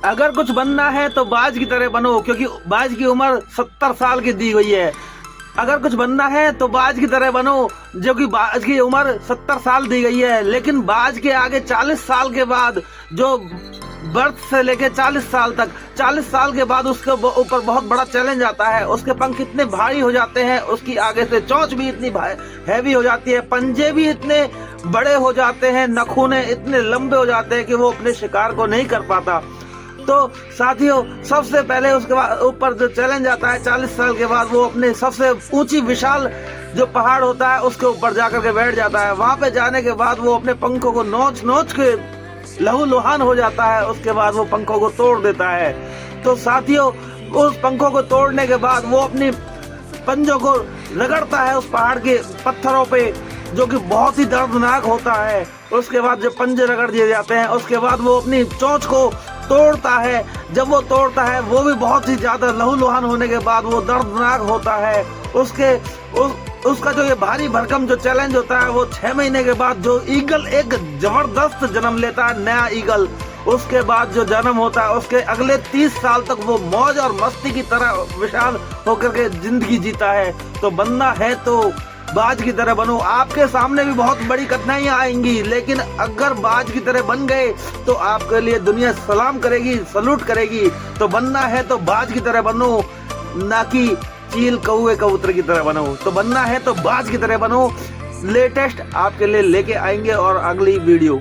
अगर कुछ बनना है तो बाज की तरह बनो, क्योंकि बाज की उम्र 70 साल की दी गई है। अगर कुछ बनना है तो बाज की तरह बनो, जो कि बाज की उम्र 70 साल दी गई है। लेकिन बाज के आगे 40 साल के बाद, जो बर्थ से लेके 40 साल तक, 40 साल के बाद उसके ऊपर बहुत बड़ा चैलेंज आता है। उसके पंख इतने भारी हो जाते हैं, उसकी आगे से चोंच भी इतनी हैवी हो जाती है, पंजे भी इतने बड़े हो जाते हैं, नखूने इतने लंबे हो जाते हैं कि वो अपने शिकार को नहीं कर पाता। तो साथियों, सबसे पहले उसके बाद ऊपर जो चैलेंज आता है 40 साल के बाद, वो अपने सबसे ऊंची विशाल जो पहाड़ होता है उसके ऊपर जाकर के बैठ जाता है। वहां पे जाने के बाद वो अपने पंखों को नोच नोच के लहूलुहान हो जाता है। उसके बाद वो पंखों को तोड़ देता है। तो साथियों, उस पंखों को तोड़ने के बाद वो अपनी पंजों को रगड़ता है उस पहाड़ के पत्थरों पे, जो कि बहुत ही दर्दनाक होता है। उसके बाद जब पंजे रगड़ दिए जाते हैं, उसके बाद वो अपनी चोंच को तोड़ता है। जब वो तोड़ता है, वो भी बहुत ही ज्यादा लहूलुहान होने के बाद वो दर्दनाक होता है। उसका जो ये भारी भरकम जो चैलेंज होता है, वो 6 महीने के बाद जो ईगल एक जबरदस्त जन्म लेता है, नया ईगल। उसके बाद जो जन्म होता है, उसके अगले 30 साल तक वो मौज और मस्ती की तरह विशाल होकर के जिंदगी जीता है। तो बनना है तो बाज की तरह बनो। आपके सामने भी बहुत बड़ी कठिनाइयां आएंगी, लेकिन अगर बाज की तरह बन गए तो आपके लिए दुनिया सलाम करेगी, सलूट करेगी। तो बनना है तो बाज की तरह बनो, ना कि चील कौवे कबूतर की तरह बनो। तो बनना है तो बाज की तरह बनो। लेटेस्ट आपके लिए लेके आएंगे और अगली वीडियो।